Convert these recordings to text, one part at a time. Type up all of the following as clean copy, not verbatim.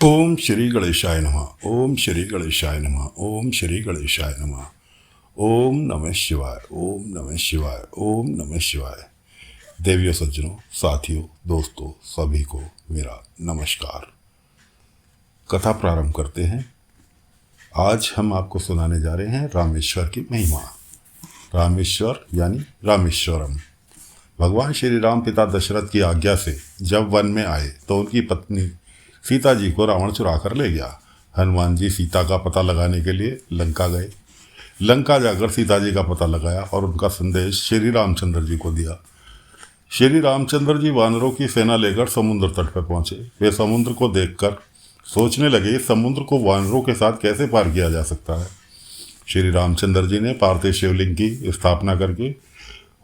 ओम श्री गणेशाय नमः। ओम श्री गणेशाय नमः। ओम श्री गणेशाय नमः। ओम नमः शिवाय। ओम नमः शिवाय। ओम नमः शिवाय। देवियों, सज्जनों, साथियों, दोस्तों, सभी को मेरा नमस्कार। कथा प्रारंभ करते हैं। आज हम आपको सुनाने जा रहे हैं रामेश्वर की महिमा। रामेश्वर यानी रामेश्वरम। भगवान श्री राम पिता दशरथ की आज्ञा से जब वन में आए तो उनकी पत्नी सीता जी को रावण चुरा कर ले गया। हनुमान जी सीता का पता लगाने के लिए लंका गए। लंका जाकर सीता जी का पता लगाया और उनका संदेश श्री रामचंद्र जी को दिया। श्री रामचंद्र जी वानरों की सेना लेकर समुद्र तट पर पहुंचे। वे समुद्र को देखकर सोचने लगे, समुद्र को वानरों के साथ कैसे पार किया जा सकता है। श्री रामचंद्र जी ने पार्थिव शिवलिंग की स्थापना करके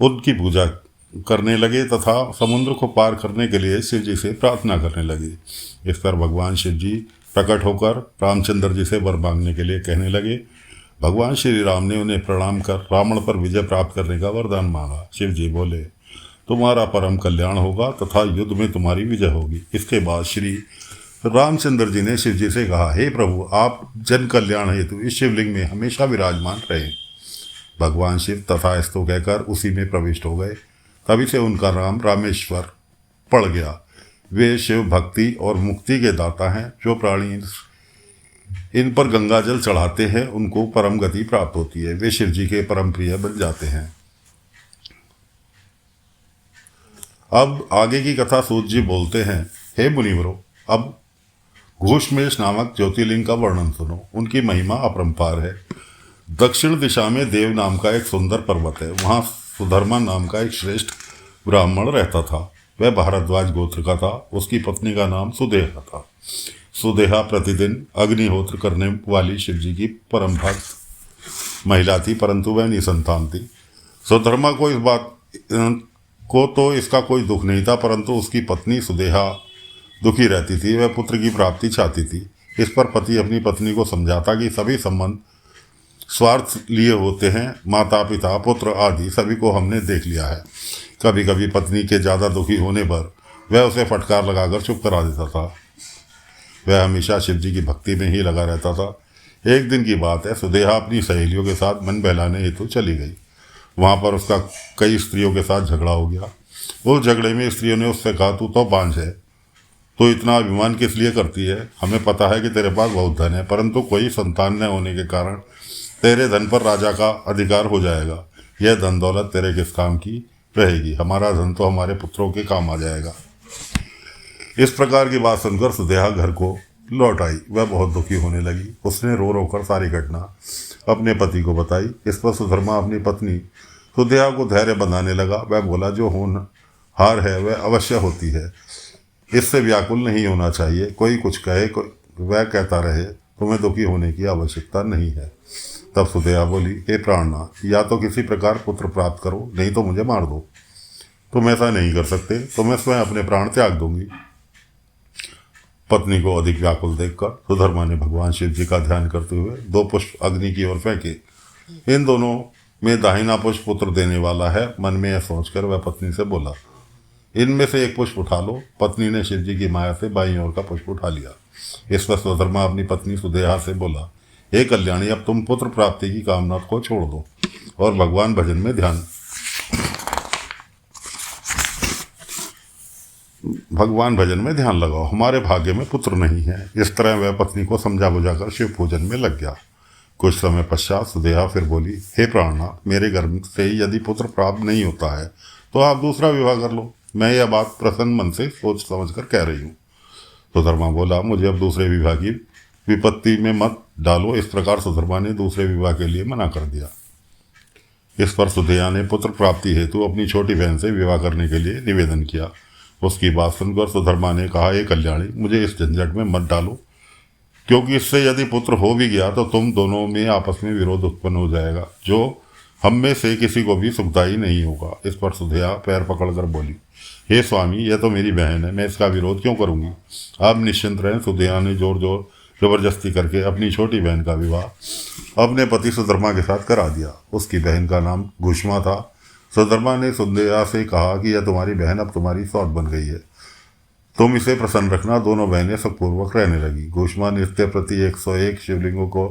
उनकी पूजा करने लगे तथा समुद्र को पार करने के लिए शिव जी से प्रार्थना करने लगे। इस पर भगवान शिव जी प्रकट होकर रामचंद्र जी से वर मांगने के लिए कहने लगे। भगवान श्री राम ने उन्हें प्रणाम कर रावण पर विजय प्राप्त करने का वरदान मांगा। शिव जी बोले, तुम्हारा परम कल्याण होगा तथा युद्ध में तुम्हारी विजय होगी। इसके बाद श्री रामचंद्र जी ने शिव जी से कहा, हे प्रभु, आप जन कल्याण हेतु इस शिवलिंग में हमेशा विराजमान रहे। भगवान शिव तथास्तु कहकर उसी में प्रविष्ट हो गए। तभी से उनका नाम रामेश्वर पड़ गया। वे शिव भक्ति और मुक्ति के दाता हैं। जो प्राणी इन पर गंगा जल चढ़ाते हैं उनको परम गति प्राप्त होती है। वे शिव जी के परम प्रिय बन जाते हैं। अब आगे की कथा सूत जी बोलते हैं, हे मुनिवरों, अब घूष्मेश नामक ज्योतिर्लिंग का वर्णन सुनो। उनकी महिमा अपरंपार है। दक्षिण दिशा में देव नाम का एक सुंदर पर्वत है। वहाँ सुधर्मा नाम का एक श्रेष्ठ ब्राह्मण रहता था। वह भारद्वाज गोत्र का था। उसकी पत्नी का नाम सुदेहा था। सुदेहा प्रतिदिन अग्निहोत्र करने वाली शिव जी की परम भक्त महिला थी, परंतु वह निसंतान थी। सुधर्मा को इस बात को तो इसका कोई दुख नहीं था, परंतु उसकी पत्नी सुदेहा दुखी रहती थी। वह पुत्र की प्राप्ति चाहती थी। इस पर पति अपनी पत्नी को समझाता कि सभी संबंध स्वार्थ लिए होते हैं। माता पिता पुत्र आदि सभी को हमने देख लिया है। कभी कभी पत्नी के ज़्यादा दुखी होने पर वह उसे फटकार लगाकर चुप करा देता था। वह हमेशा शिव जी की भक्ति में ही लगा रहता था। एक दिन की बात है, सुदेहा अपनी सहेलियों के साथ मन बहलाने हेतु चली गई। वहाँ पर उसका कई स्त्रियों के साथ झगड़ा हो गया। उस झगड़े में स्त्रियों ने उससे कहा, तू तो बांझ है, तो इतना अभिमान किस लिए करती है? हमें पता है कि तेरे पास बहुत धन है, परंतु कोई संतान न होने के कारण तेरे धन पर राजा का अधिकार हो जाएगा। यह धन दौलत तेरे किस काम की रहेगी? हमारा धन तो हमारे पुत्रों के काम आ जाएगा। इस प्रकार की बात सुनकर सुदेहा घर को लौट आई। वह बहुत दुखी होने लगी। उसने रो रो कर सारी घटना अपने पति को बताई। इस पर सुधर्मा अपनी पत्नी सुदेहा को धैर्य बंधाने लगा। वह बोला, जो होनहार है वह अवश्य होती है, इससे व्याकुल नहीं होना चाहिए। कोई कुछ कहे, वह कहता रहे, तुम्हें दुखी होने की आवश्यकता नहीं है। तब सुदेहा बोली, हे प्राणनाथ, या तो किसी प्रकार पुत्र प्राप्त करो, नहीं तो मुझे मार दो। तुम ऐसा नहीं कर सकते तो मैं स्वयं अपने प्राण त्याग दूंगी। पत्नी को अधिक व्याकुल देखकर सुधर्मा ने भगवान शिव जी का ध्यान करते हुए 2 पुष्प अग्नि की ओर फेंके। इन दोनों में दाहिना पुष्प पुत्र देने वाला है। मन में यह सोचकर वह पत्नी से बोला, इनमें से एक पुष्प उठा लो। पत्नी ने शिव जी की माया से बाईं ओर का पुष्प उठा लिया। इस पर सुधर्मा अपनी पत्नी सुदेहा से बोला, हे कल्याणी, अब तुम पुत्र प्राप्ति की कामना को छोड़ दो और भगवान भजन में ध्यान लगाओ। हमारे भाग्य में पुत्र नहीं है। इस तरह वह पत्नी को समझा बुझाकर शिव पूजन में लग गया। कुछ समय पश्चात सुदेहा फिर बोली, हे प्राणनाथ, मेरे गर्भ से यदि पुत्र प्राप्त नहीं होता है तो आप दूसरा विवाह कर लो। मैं यह बात प्रसन्न मन से सोच समझ कर कह रही हूँ। सुधर्मा बोला, मुझे अब दूसरे विवाह की विपत्ति में मत डालो। इस प्रकार सुधर्मा ने दूसरे विवाह के लिए मना कर दिया। इस पर सुदेहा ने पुत्र प्राप्ति हेतु अपनी छोटी बहन से विवाह करने के लिए निवेदन किया। उसकी बात सुनकर सुधर्मा ने कहा, हे कल्याणी, मुझे इस झंझट में मत डालो, क्योंकि इससे यदि पुत्र हो भी गया तो तुम दोनों में आपस में विरोध उत्पन्न हो जाएगा, जो हम में से किसी को भी सुखदायी नहीं होगा। इस पर सुदेहा पैर पकड़कर बोली, हे स्वामी, यह तो मेरी बहन है, मैं इसका विरोध क्यों करूंगी? आप निश्चिंत रहें। सुदेहा ने जोर जबरदस्ती करके अपनी छोटी बहन का विवाह अपने पति सुधर्मा के साथ करा दिया। उसकी बहन का नाम घुष्मा था। सुधर्मा ने सुदेहा से कहा कि यह तुम्हारी बहन अब तुम्हारी सौत बन गई है। तुम इसे प्रसन्न रखना। दोनों बहनें सुखपूर्वक रहने लगी। घोषमा नित्य प्रति 101 शिवलिंगों को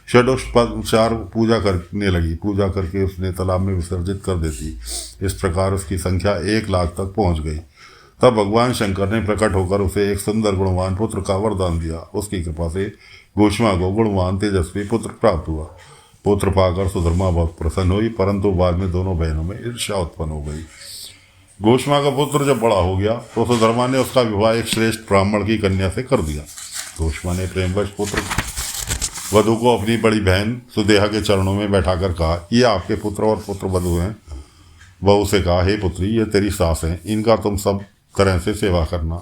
षोडशोपचार पूजा करने लगी। पूजा करके उसने तालाब में विसर्जित कर देती। इस प्रकार उसकी संख्या 1 लाख तक पहुंच गई। तब भगवान शंकर ने प्रकट होकर उसे एक सुंदर गुणवान पुत्र का वरदान दिया। उसकी कृपा से घोषमा को गुणवान तेजस्वी पुत्र प्राप्त हुआ। पुत्र पाकर सुधर्मा बहुत प्रसन्न हुई, परंतु बाद में दोनों बहनों में ईर्ष्या उत्पन्न हो गई। घोषमा का पुत्र जब बड़ा हो गया तो सुधर्मा ने उसका विवाह एक श्रेष्ठ ब्राह्मण की कन्या से कर दिया। घोषमा ने प्रेमवश पुत्र वधु को अपनी बड़ी बहन सुदेहा के चरणों में बैठाकर कहा, ये आपके पुत्र और पुत्र वधु हैं। बहू से कहा, हे पुत्री, ये तेरी सास हैं, इनका तुम सब तरह से सेवा करना।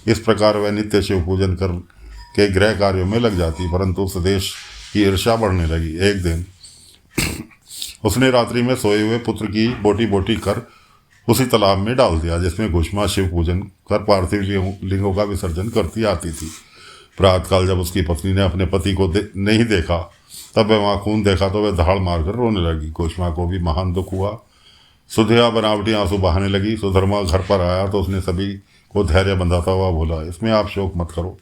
इस प्रकार वह नित्य शिव पूजन कर के गृह कार्यों में लग जाती, परंतु सुदेश की ईर्ष्या बढ़ने लगी। एक दिन उसने रात्रि में सोए हुए पुत्र की बोटी बोटी कर उसी तालाब में डाल दिया जिसमें घोषमा शिव पूजन कर पार्थिव लिंगों का विसर्जन करती आती थी। प्रातःकाल जब उसकी पत्नी ने अपने पति को नहीं देखा, तब वह वहाँ खून देखा तो वह दहाड़ मारकर रोने लगी। घोषमा को भी महान दुख हुआ। सुधिया बनावटी आंसू बहाने लगी। सुधर्मा घर पर आया तो उसने सभी को धैर्य बंधाता हुआ बोला, इसमें आप शोक मत करो,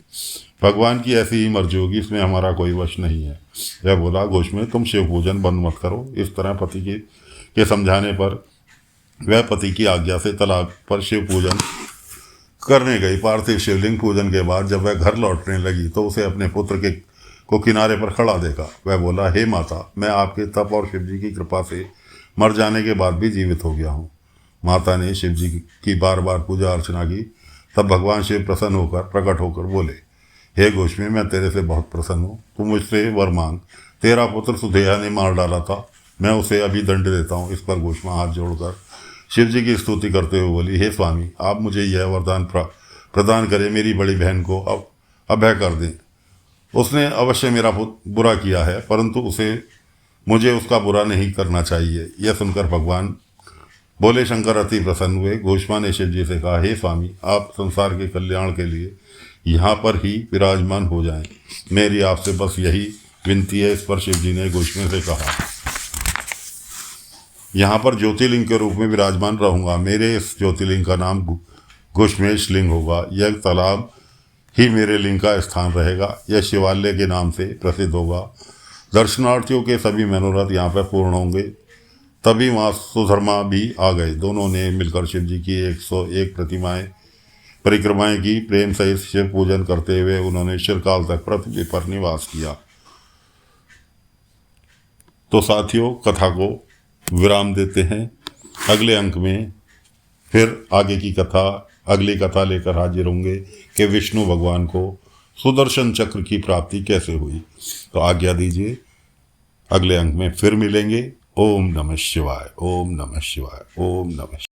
भगवान की ऐसी ही मर्जी होगी, इसमें हमारा कोई वश नहीं है। वह बोला, घोषमे, तुम शिव पूजन बंद मत करो। इस तरह पति के समझाने पर वह पति की आज्ञा से तालाब पर शिव पूजन करने गई। पार्थिव शिवलिंग पूजन के बाद जब वह घर लौटने लगी तो उसे अपने पुत्र को किनारे पर खड़ा देखा। वह बोला, हे माता, मैं आपके तप और शिवजी की कृपा से मर जाने के बाद भी जीवित हो गया हूँ। माता ने शिवजी की बार बार पूजा अर्चना की। तब भगवान शिव प्रसन्न होकर प्रकट होकर बोले, हे घोषमे, मैं तेरे से बहुत प्रसन्न हूँ, तू मुझसे वर मांग। तेरा पुत्र सुधेया ने मार डाला था, मैं उसे अभी दंड देता हूँ। इस पर घोषमा हाथ जोड़कर शिव जी की स्तुति करते हुए बोली, हे स्वामी, आप मुझे यह वरदान प्रदान करें, मेरी बड़ी बहन को अब अभय कर दें। उसने अवश्य मेरा बुरा किया है, परंतु मुझे उसका बुरा नहीं करना चाहिए। यह सुनकर भगवान बोले, शंकर अति प्रसन्न हुए। घोषमा ने शिव जी से कहा, हे स्वामी, आप संसार के कल्याण के लिए यहाँ पर ही विराजमान हो जाएं। मेरी आपसे बस यही विनती है। इस पर शिव जी ने घोषमे से कहा, यहाँ पर ज्योतिर्लिंग के रूप में विराजमान रहूंगा। मेरे इस ज्योतिर्लिंग का नाम घोषमेश लिंग होगा। यह तालाब ही मेरे लिंग का स्थान रहेगा। यह शिवालय के नाम से प्रसिद्ध होगा। दर्शनार्थियों के सभी मनोरथ यहाँ पर पूर्ण होंगे। तभी वहाँ सुधर्मा भी आ गए। दोनों ने मिलकर शिव जी की 101 परिक्रमाएं की। प्रेम सहित शिव पूजन करते हुए उन्होंने चिरकाल तक पृथ्वी पर निवास किया। तो साथियों, कथा को विराम देते हैं। अगले अंक में फिर आगे की अगली कथा लेकर हाजिर होंगे कि विष्णु भगवान को सुदर्शन चक्र की प्राप्ति कैसे हुई। तो आज्ञा दीजिए, अगले अंक में फिर मिलेंगे। ओम नमः शिवाय, ओम नमः शिवाय, ओम नमः शिवाय।